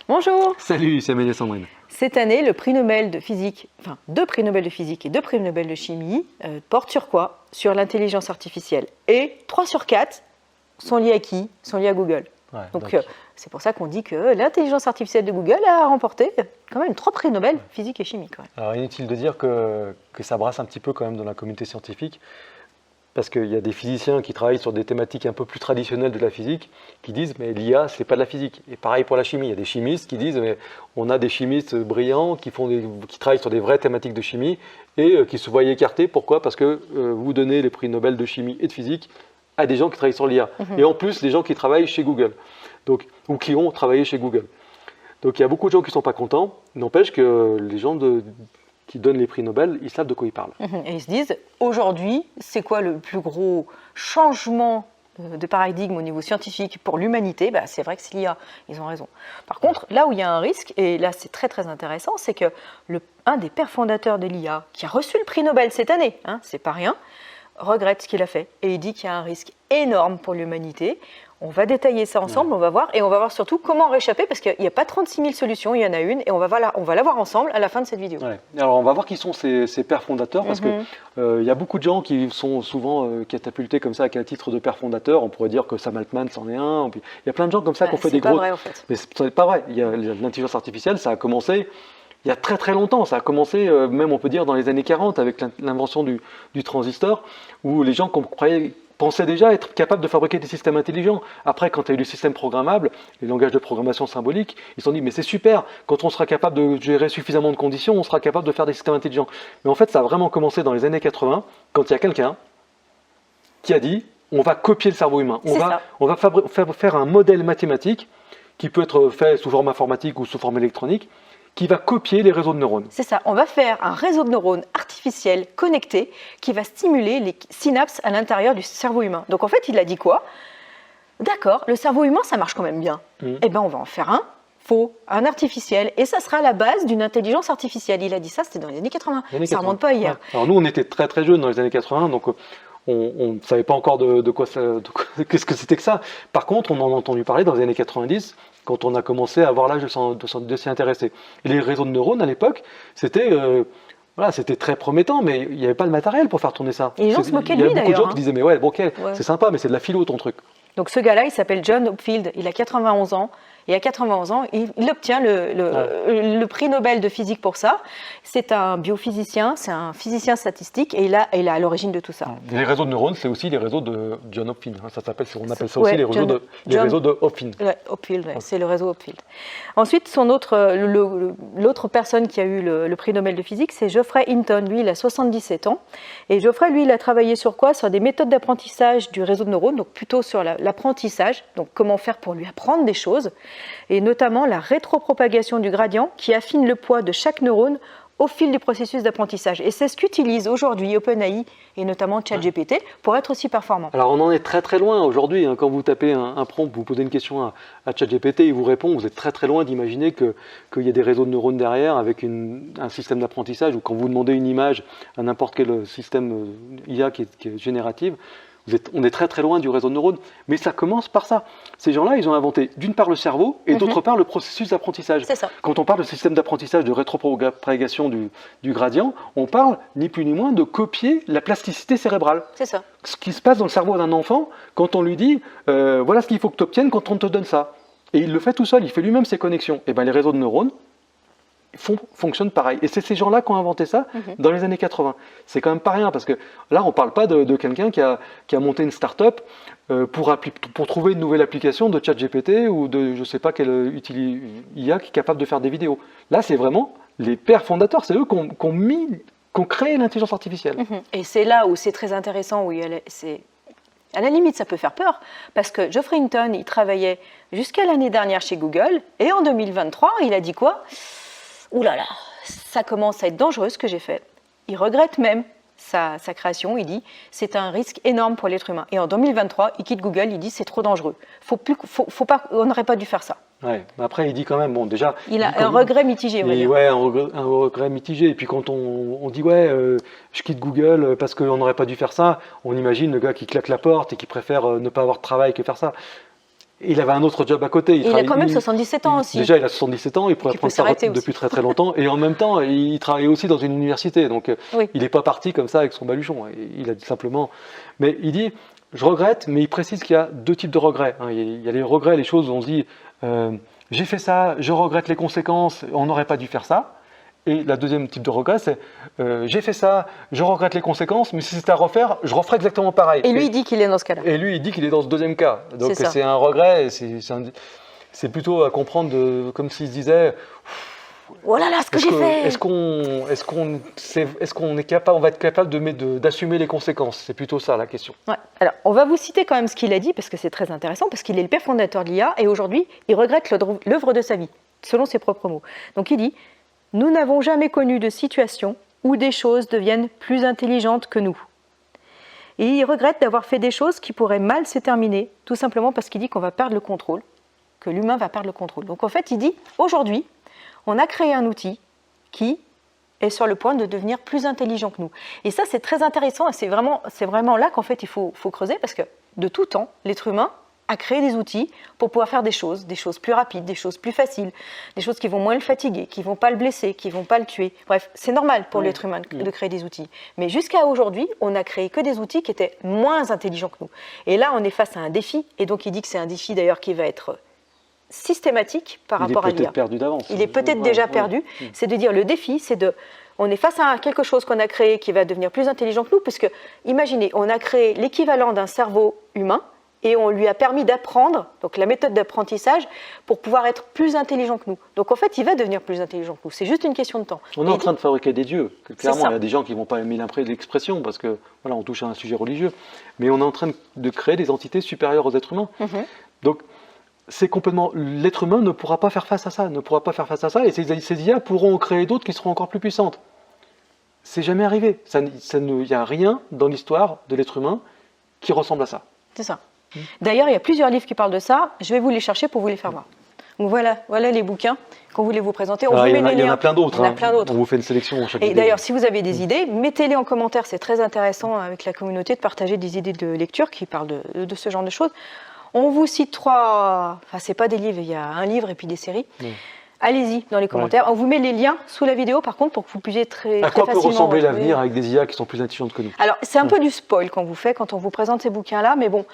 Bonjour. Salut, c'est Amélie et Sandrine. Cette année, le prix Nobel de physique, enfin 2 prix Nobel de physique et 2 prix Nobel de chimie portent sur quoi? Sur l'intelligence artificielle. Et 3 sur 4 sont liés à qui? Sont liés à Google. Ouais, Donc c'est pour ça qu'on dit que l'intelligence artificielle de Google a remporté quand même 3 prix Nobel physique et chimie. Quand même. Alors inutile de dire que ça brasse un petit peu quand même dans la communauté scientifique, parce qu'il y a des physiciens qui travaillent sur des thématiques un peu plus traditionnelles de la physique, qui disent mais l'IA c'est pas de la physique. Et pareil pour la chimie, il y a des chimistes qui disent mais on a des chimistes brillants qui travaillent sur des vraies thématiques de chimie et qui se voient écartés. Pourquoi? Parce que vous donnez les prix Nobel de chimie et de physique à des gens qui travaillent sur l'IA. Et en plus des gens qui travaillent chez Google, ou qui ont travaillé chez Google. Donc il y a beaucoup de gens qui ne sont pas contents. N'empêche que les gens qui donnent les prix Nobel, ils savent de quoi ils parlent. Et ils se disent, aujourd'hui, c'est quoi le plus gros changement de paradigme au niveau scientifique pour l'humanité? C'est vrai que c'est l'IA, ils ont raison. Par contre, là où il y a un risque, et là c'est très très intéressant, c'est que un des pères fondateurs de l'IA, qui a reçu le prix Nobel cette année, c'est pas rien, regrette ce qu'il a fait. Et il dit qu'il y a un risque énorme pour l'humanité. On va détailler ça ensemble, on va voir, et on va voir surtout comment réchapper, parce qu'il n'y a pas 36 000 solutions, il y en a une, et on va la voir ensemble à la fin de cette vidéo. Ouais. Alors on va voir qui sont ces pères fondateurs, parce que il y a beaucoup de gens qui sont souvent catapultés comme ça avec un titre de père fondateur. On pourrait dire que Sam Altman c'en est un. Il y a plein de gens comme ça qui ont fait des gros... C'est pas vrai en fait. Mais ce n'est pas vrai. L'intelligence artificielle, ça a commencé... Il y a très très longtemps, ça a commencé même on peut dire dans les années 40 avec l'invention du transistor, où les gens pensaient déjà être capables de fabriquer des systèmes intelligents. Après, quand il y a eu les systèmes programmables, les langages de programmation symbolique, ils se sont dit mais c'est super, quand on sera capable de gérer suffisamment de conditions, on sera capable de faire des systèmes intelligents. Mais en fait, ça a vraiment commencé dans les années 80, quand il y a quelqu'un qui a dit on va copier le cerveau humain, on va faire un modèle mathématique qui peut être fait sous forme informatique ou sous forme électronique, qui va copier les réseaux de neurones. C'est ça, on va faire un réseau de neurones artificiel connecté qui va stimuler les synapses à l'intérieur du cerveau humain. Donc en fait, il a dit quoi? D'accord, le cerveau humain, ça marche quand même bien. Eh bien, on va en faire un faux, un artificiel, et ça sera la base d'une intelligence artificielle. Il a dit ça, c'était dans les années 80. Ça ne remonte pas hier. Ouais. Alors nous, on était très très jeunes dans les années 80, donc on ne savait pas encore qu'est-ce que c'était que ça. Par contre, on en a entendu parler dans les années 90, quand on a commencé à avoir l'âge de s'y intéresser. Et les réseaux de neurones, à l'époque, c'était très promettant, mais il n'y avait pas le matériel pour faire tourner ça. Et les gens se moquaient de lui, d'ailleurs. Il y a beaucoup de gens qui disaient, mais ouais, bon, ok, c'est sympa, mais c'est de la philo, ton truc. Donc ce gars-là, il s'appelle John Hopfield, il a 91 ans. Et à 91 ans, il obtient le prix Nobel de physique pour ça. C'est un biophysicien, c'est un physicien statistique, et il est à l'origine de tout ça. Les réseaux de neurones, c'est aussi les réseaux de John Hopfield. On appelle ça aussi les réseaux de Hopfield. Hopfield, c'est le réseau Hopfield. Ensuite, l'autre personne qui a eu le prix Nobel de physique, c'est Geoffrey Hinton. Lui, il a 77 ans. Et Geoffrey, lui, il a travaillé sur quoi? Sur des méthodes d'apprentissage du réseau de neurones, donc plutôt sur l'apprentissage, donc comment faire pour lui apprendre des choses, et notamment la rétropropagation du gradient qui affine le poids de chaque neurone au fil du processus d'apprentissage. Et c'est ce qu'utilise aujourd'hui OpenAI et notamment ChatGPT pour être aussi performant. Alors on en est très très loin aujourd'hui. Quand vous tapez un prompt, vous posez une question à ChatGPT, il vous répond, vous êtes très très loin d'imaginer qu'il y a des réseaux de neurones derrière avec un système d'apprentissage, ou quand vous demandez une image à n'importe quel système IA qui est générative, on est très très loin du réseau de neurones, mais ça commence par ça. Ces gens-là, ils ont inventé d'une part le cerveau et d'autre part le processus d'apprentissage. C'est ça. Quand on parle de système d'apprentissage de rétropropagation du gradient, on parle ni plus ni moins de copier la plasticité cérébrale. C'est ça. Ce qui se passe dans le cerveau d'un enfant quand on lui dit voilà ce qu'il faut que tu obtiennes quand on te donne ça. Et il le fait tout seul, il fait lui-même ses connexions. Et bien les réseaux de neurones fonctionnent pareil. Et c'est ces gens-là qui ont inventé ça dans les années 80. C'est quand même pas rien, parce que là, on ne parle pas de quelqu'un qui a monté une start-up pour trouver une nouvelle application de ChatGPT ou de je ne sais pas quelle IA qui est capable de faire des vidéos. Là, c'est vraiment les pères fondateurs, c'est eux qui ont créé l'intelligence artificielle. Et c'est là où c'est très intéressant, à la limite, ça peut faire peur, parce que Geoffrey Hinton, il travaillait jusqu'à l'année dernière chez Google, et en 2023, il a dit quoi? Ouh là là, ça commence à être dangereux ce que j'ai fait. Il regrette même sa création, il dit c'est un risque énorme pour l'être humain. Et en 2023, il quitte Google, il dit c'est trop dangereux. On n'aurait pas dû faire ça. Ouais, mais après il dit quand même, bon déjà... Il a un regret mitigé. Ouais, un regret mitigé. Et puis quand on dit je quitte Google parce qu'on n'aurait pas dû faire ça, on imagine le gars qui claque la porte et qui préfère ne pas avoir de travail que faire ça. Il avait un autre job à côté. Il a quand même 77 ans aussi. Déjà, il a 77 ans, il pourrait prendre sa retraite depuis très très longtemps. Et en même temps, il travaillait aussi dans une université. Donc, il n'est pas parti comme ça avec son baluchon. Il a dit simplement. Mais il dit, je regrette, mais il précise qu'il y a deux types de regrets. Il y a les regrets, les choses où on se dit, j'ai fait ça, je regrette les conséquences, on n'aurait pas dû faire ça. Et la deuxième type de regret, c'est j'ai fait ça, je regrette les conséquences, mais si c'était à refaire, je referais exactement pareil. Et lui, il dit qu'il est dans ce cas-là. Et lui, il dit qu'il est dans ce deuxième cas. Donc c'est un regret, c'est plutôt à comprendre comme s'il se disait oh là là, ce que j'ai fait. Est-ce qu'on est capable, on va être capable d'assumer les conséquences? C'est plutôt ça la question. Ouais. Alors, on va vous citer quand même ce qu'il a dit, parce que c'est très intéressant, parce qu'il est le père fondateur de l'IA, et aujourd'hui, il regrette l'œuvre de sa vie, selon ses propres mots. Donc il dit, nous n'avons jamais connu de situation où des choses deviennent plus intelligentes que nous. Et il regrette d'avoir fait des choses qui pourraient mal se terminer, tout simplement parce qu'il dit qu'on va perdre le contrôle, que l'humain va perdre le contrôle. Donc en fait, il dit, aujourd'hui, on a créé un outil qui est sur le point de devenir plus intelligent que nous. Et ça, c'est très intéressant, et c'est vraiment là qu'en fait, il faut creuser, parce que de tout temps, l'être humain a créé des outils pour pouvoir faire des choses plus rapides, des choses plus faciles, des choses qui vont moins le fatiguer, qui ne vont pas le blesser, qui ne vont pas le tuer. Bref, c'est normal pour l'être humain de créer des outils. Mais jusqu'à aujourd'hui, on n'a créé que des outils qui étaient moins intelligents que nous. Et là, on est face à un défi, et donc il dit que c'est un défi d'ailleurs qui va être systématique par rapport à l'IA. Il est peut-être perdu d'avance. Il est peut-être déjà perdu. C'est de dire, le défi, c'est de... On est face à quelque chose qu'on a créé qui va devenir plus intelligent que nous, puisque, imaginez, on a créé l'équivalent d'un cerveau humain, et on lui a permis d'apprendre, donc la méthode d'apprentissage, pour pouvoir être plus intelligent que nous. Donc en fait, il va devenir plus intelligent que nous. C'est juste une question de temps. On est en train de fabriquer des dieux. Clairement, il y a des gens qui ne vont pas aimer l'expression, parce que voilà, on touche à un sujet religieux. Mais on est en train de créer des entités supérieures aux êtres humains. Donc, c'est complètement... L'être humain ne pourra pas faire face à ça, et ces IA pourront en créer d'autres qui seront encore plus puissantes. C'est jamais arrivé. Il n'y a rien dans l'histoire de l'être humain qui ressemble à ça. C'est ça. D'ailleurs, il y a plusieurs livres qui parlent de ça. Je vais vous les chercher pour vous les faire voir. Donc voilà les bouquins qu'on voulait vous présenter. Il y en a plein d'autres. On vous fait une sélection chaque vidéo. Et d'ailleurs, si vous avez des idées, mettez-les en commentaire. C'est très intéressant avec la communauté de partager des idées de lecture qui parlent de ce genre de choses. On vous cite 3... Enfin, c'est pas des livres, il y a un livre et puis des séries. Allez-y dans les commentaires. On vous met les liens sous la vidéo, par contre, pour que vous puissiez très facilement... À quoi peut ressembler l'avenir avec des IA qui sont plus intelligentes que nous? Alors, c'est un peu du spoil quand on vous présente ces bouquins-là, mais bon...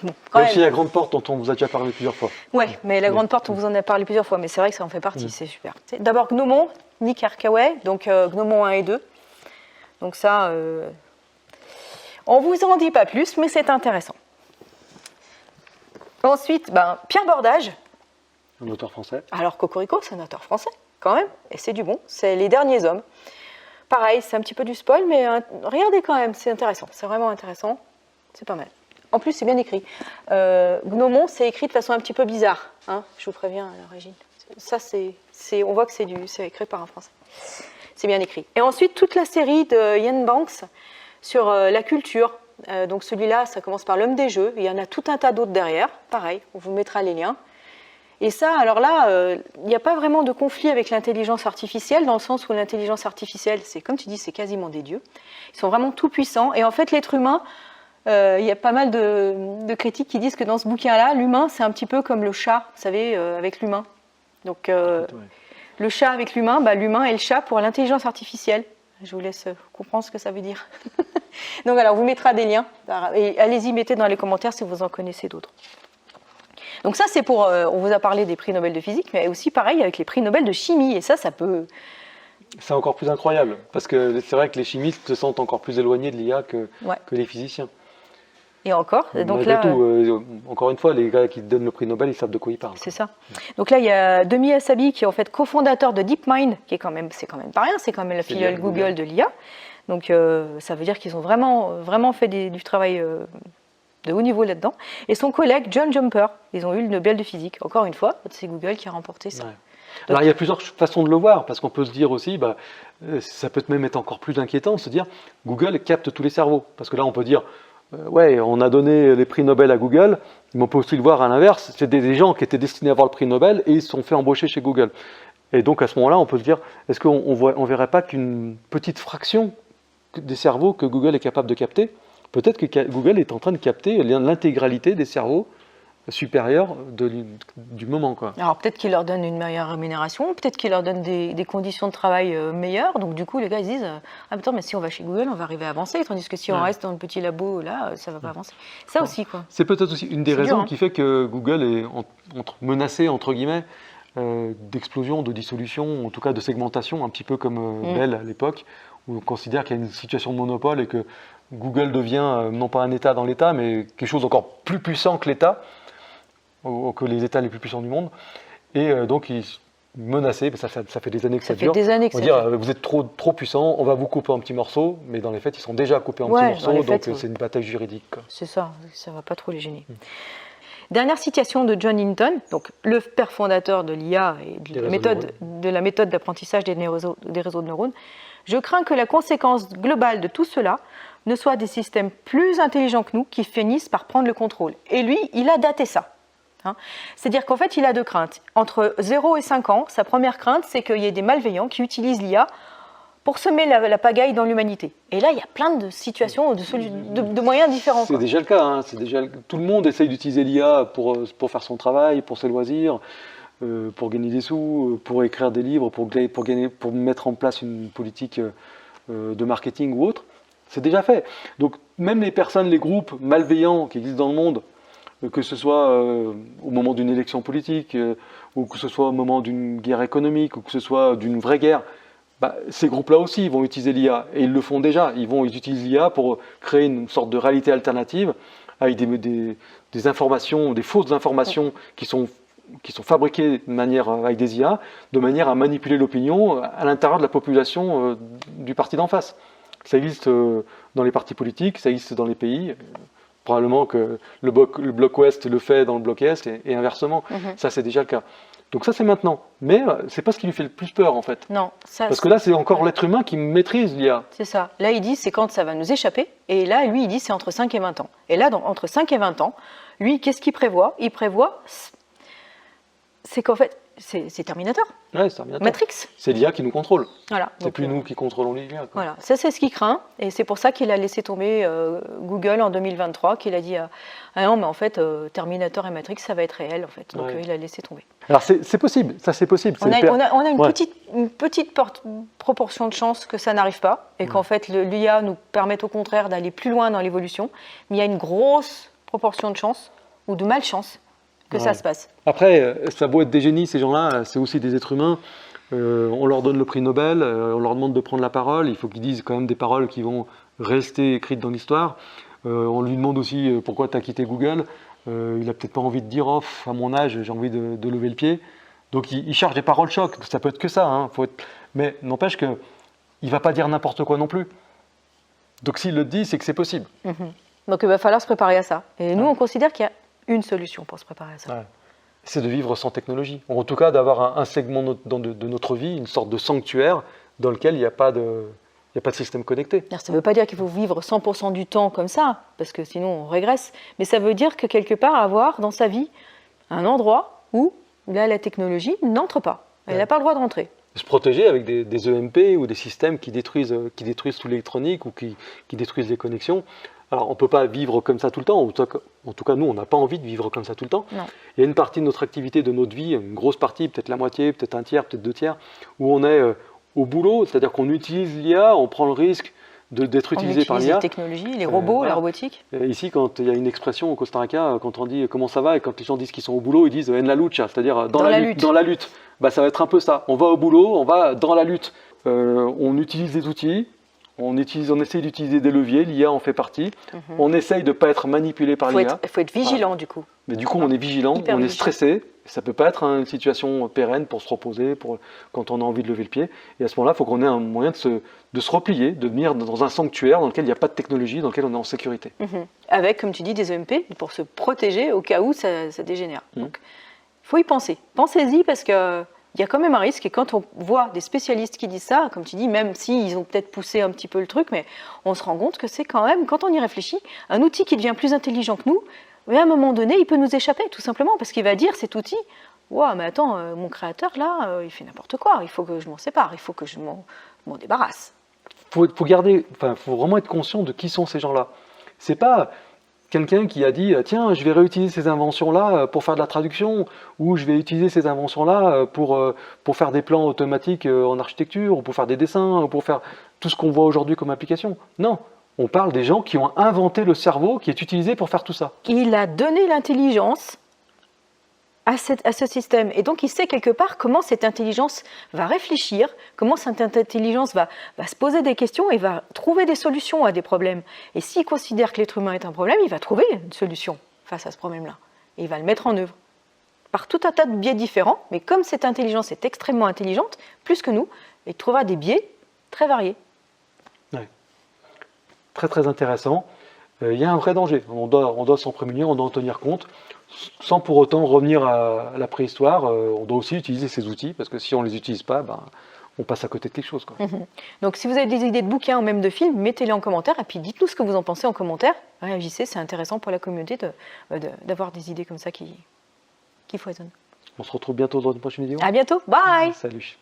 Il y a aussi la grande porte dont on vous a déjà parlé plusieurs fois. Oui, mais la grande porte, on vous en a parlé plusieurs fois, mais c'est vrai que ça en fait partie, c'est super. D'abord Gnomon, Nick Harkaway, donc Gnomon 1 et 2. Donc ça, on vous en dit pas plus, mais c'est intéressant. Ensuite, Pierre Bordage. Un auteur français. Alors Cocorico, c'est un auteur français, quand même, et c'est du bon. C'est Les Derniers Hommes. Pareil, c'est un petit peu du spoil, mais regardez quand même, c'est intéressant. C'est vraiment intéressant, c'est pas mal. En plus, c'est bien écrit. Gnomon, c'est écrit de façon un petit peu bizarre. Hein, je vous préviens à l'origine. Ça, on voit que c'est écrit par un Français. C'est bien écrit. Et ensuite, toute la série de Ian Banks sur la culture. Donc celui-là, ça commence par L'Homme des Jeux. Il y en a tout un tas d'autres derrière. Pareil, on vous mettra les liens. Et ça, alors là, il n'y a pas vraiment de conflit avec l'intelligence artificielle, dans le sens où l'intelligence artificielle, c'est comme tu dis, c'est quasiment des dieux. Ils sont vraiment tout puissants. Et en fait, l'être humain... Il y a pas mal de critiques qui disent que dans ce bouquin-là, l'humain, c'est un petit peu comme le chat, vous savez, avec l'humain. Donc, le chat avec l'humain, l'humain et le chat pour l'intelligence artificielle. Je vous laisse comprendre ce que ça veut dire. Donc, alors, on vous mettra des liens. Et allez-y, mettez dans les commentaires si vous en connaissez d'autres. Donc ça, c'est pour... on vous a parlé des prix Nobel de physique, mais aussi pareil avec les prix Nobel de chimie. Et ça peut... C'est encore plus incroyable, parce que c'est vrai que les chimistes se sentent encore plus éloignés de l'IA que les physiciens. Et encore, donc là, encore une fois, les gars qui donnent le prix Nobel, ils savent de quoi ils parlent. C'est ça. Donc là, il y a Demi Assabi qui est en fait cofondateur de DeepMind, qui est quand même pas rien, c'est quand même la filiale Google de l'IA. Donc ça veut dire qu'ils ont vraiment fait du travail de haut niveau là-dedans. Et son collègue John Jumper, ils ont eu le Nobel de physique. Encore une fois, c'est Google qui a remporté ça. Ouais. Alors il y a plusieurs façons de le voir, parce qu'on peut se dire aussi, ça peut même être encore plus inquiétant de se dire Google capte tous les cerveaux. Parce que là, on peut dire on a donné les prix Nobel à Google, mais on peut aussi le voir à l'inverse, c'est des gens qui étaient destinés à avoir le prix Nobel et ils se sont fait embaucher chez Google. Et donc à ce moment-là, on peut se dire, est-ce qu'on ne verrait pas qu'une petite fraction des cerveaux que Google est capable de capter, peut-être que Google est en train de capter l'intégralité des cerveaux supérieur du moment, quoi. Alors peut-être qu'ils leur donnent une meilleure rémunération, peut-être qu'ils leur donnent des conditions de travail meilleures. Donc du coup, les gars ils se disent ah attends, mais si on va chez Google, on va arriver à avancer, tandis que si on reste dans le petit labo là, ça va pas avancer. Ça aussi, quoi. C'est peut-être aussi une des C'est raisons dur, hein. qui fait que Google est menacé, entre guillemets, d'explosion, de dissolution, en tout cas de segmentation, un petit peu comme Bell à l'époque, où on considère qu'il y a une situation de monopole et que Google devient non pas un État dans l'État, mais quelque chose d'encore plus puissant que l'État, que les États les plus puissants du monde. Et donc, ils sont menacés, ça fait des années que ça dure. Fait des années que on va ça dire, vous êtes trop puissant, on va vous couper en petits morceaux, mais dans les faits, ils sont déjà coupés en petits dans morceaux, les donc faits, c'est une bataille juridique, quoi. C'est ça va pas trop les gêner. Dernière citation de John Hinton, donc le père fondateur de l'IA et de la méthode d'apprentissage des réseaux de neurones. Je crains que la conséquence globale de tout cela ne soit des systèmes plus intelligents que nous qui finissent par prendre le contrôle. Et lui, il a daté ça. C'est-à-dire qu'en fait, il a deux craintes. Entre 0 et 5 ans, sa première crainte, c'est qu'il y ait des malveillants qui utilisent l'IA pour semer la pagaille dans l'humanité. Et là, il y a plein de situations, de moyens différents. C'est déjà le cas. Hein. Tout le monde essaye d'utiliser l'IA pour faire son travail, pour ses loisirs, pour gagner des sous, pour écrire des livres, pour mettre en place une politique de marketing ou autre. C'est déjà fait. Donc même les personnes, les groupes malveillants qui existent dans le monde, que ce soit au moment d'une élection politique, ou que ce soit au moment d'une guerre économique, ou que ce soit d'une vraie guerre, ces groupes-là aussi ils vont utiliser l'IA, et ils le font déjà. Ils utilisent l'IA pour créer une sorte de réalité alternative, avec des informations, des fausses informations qui sont fabriquées avec des IA, de manière à manipuler l'opinion à l'intérieur de la population du parti d'en face. Ça existe dans les partis politiques, ça existe dans les pays. Probablement que le bloc Ouest le fait dans le bloc Est et inversement. Ça, c'est déjà le cas. Donc ça, c'est maintenant. Mais c'est pas ce qui lui fait le plus peur, en fait. Non, parce que là, c'est encore l'être humain qui maîtrise l'IA. C'est ça. Là, il dit c'est quand ça va nous échapper. Et là, lui, il dit c'est entre 5 et 20 ans. Et là, entre 5 et 20 ans, lui, qu'est-ce qu'il prévoit ? Il prévoit, c'est qu'en fait, c'est Terminator. Ouais, c'est Terminator. Matrix. C'est l'IA qui nous contrôle. Voilà. C'est plus nous qui contrôlons l'IA. Voilà, ça c'est ce qu'il craint, et c'est pour ça qu'il a laissé tomber Google en 2023, qu'il a dit ah non, mais en fait Terminator et Matrix ça va être réel en fait, donc il a laissé tomber. Alors c'est possible, ça c'est possible. On a une petite proportion de chance que ça n'arrive pas, et qu'en fait l'IA nous permette au contraire d'aller plus loin dans l'évolution, mais il y a une grosse proportion de chance ou de malchance que ça se passe. Après, ça a beau être des génies, ces gens-là, c'est aussi des êtres humains. On leur donne le prix Nobel, on leur demande de prendre la parole, il faut qu'ils disent quand même des paroles qui vont rester écrites dans l'histoire. On lui demande aussi pourquoi tu as quitté Google. Il n'a peut-être pas envie de dire off, à mon âge, j'ai envie de lever le pied. Donc il charge des paroles choc, ça peut être que ça. Hein, mais n'empêche qu'il ne va pas dire n'importe quoi non plus. Donc s'il le dit, c'est que c'est possible. Donc il va falloir se préparer à ça. Et nous, on considère qu'il y a une solution pour se préparer à ça. Ouais. C'est de vivre sans technologie. En tout cas, d'avoir un segment de notre vie, une sorte de sanctuaire dans lequel il n'y a pas de système connecté. Ça ne veut pas dire qu'il faut vivre 100% du temps comme ça, parce que sinon on régresse. Mais ça veut dire que quelque part avoir dans sa vie un endroit où là, la technologie n'entre pas. Elle n'a pas le droit de rentrer. Se protéger avec des EMP ou des systèmes qui détruisent tout l'électronique ou qui détruisent les connexions. Alors, on ne peut pas vivre comme ça tout le temps. En tout cas, nous, on n'a pas envie de vivre comme ça tout le temps. Non. Il y a une partie de notre activité, de notre vie, une grosse partie, peut-être la moitié, peut-être un tiers, peut-être 2 tiers, où on est au boulot, c'est-à-dire qu'on utilise l'IA, on prend le risque d'être utilisé par l'IA. On utilise les technologies, les robots, la robotique. Ici, quand il y a une expression au Costa Rica, quand on dit comment ça va, et quand les gens disent qu'ils sont au boulot, ils disent en la lucha, c'est-à-dire dans la lutte. Ça va être un peu ça. On va au boulot, on va dans la lutte. On utilise des outils. On essaye d'utiliser des leviers, l'IA en fait partie. On essaye de ne pas être manipulé par l'IA. Il faut être vigilant du coup. Mais du coup, on est vigilant, on est stressé. Ça ne peut pas être une situation pérenne pour se reposer, quand on a envie de lever le pied. Et à ce moment-là, il faut qu'on ait un moyen de se replier, de venir dans un sanctuaire dans lequel il n'y a pas de technologie, dans lequel on est en sécurité. Avec, comme tu dis, des EMP pour se protéger au cas où ça dégénère. Donc, il faut y penser. Pensez-y parce que il y a quand même un risque, et quand on voit des spécialistes qui disent ça, comme tu dis, même s'ils ont peut-être poussé un petit peu le truc, mais on se rend compte que c'est quand même, quand on y réfléchit, un outil qui devient plus intelligent que nous, mais à un moment donné, il peut nous échapper, tout simplement, parce qu'il va dire, cet outil, « Wow, mais attends, mon créateur, là, il fait n'importe quoi, il faut que je m'en sépare, il faut que je m'en débarrasse. » Faut vraiment être conscient de qui sont ces gens-là. C'est pas quelqu'un qui a dit tiens, je vais réutiliser ces inventions-là pour faire de la traduction, ou je vais utiliser ces inventions-là pour faire des plans automatiques en architecture, ou pour faire des dessins, ou pour faire tout ce qu'on voit aujourd'hui comme application. Non, on parle des gens qui ont inventé le cerveau qui est utilisé pour faire tout ça. Il a donné l'intelligence à ce système. Et donc, il sait quelque part comment cette intelligence va réfléchir, comment cette intelligence va se poser des questions et va trouver des solutions à des problèmes. Et s'il considère que l'être humain est un problème, il va trouver une solution face à ce problème-là. Et il va le mettre en œuvre. Par tout un tas de biais différents, mais comme cette intelligence est extrêmement intelligente, plus que nous, il trouvera des biais très variés. Ouais. Très très intéressant. Il y a un vrai danger. On doit s'en prémunir, on doit en tenir compte, sans pour autant revenir à la préhistoire. On doit aussi utiliser ces outils, parce que si on ne les utilise pas, on passe à côté de quelque chose, quoi. Donc si vous avez des idées de bouquins ou même de films, mettez-les en commentaire, et puis dites-nous ce que vous en pensez en commentaire. Réagissez, c'est intéressant pour la communauté d'avoir des idées comme ça qui foisonnent. On se retrouve bientôt dans une prochaine vidéo. À bientôt, bye. Salut.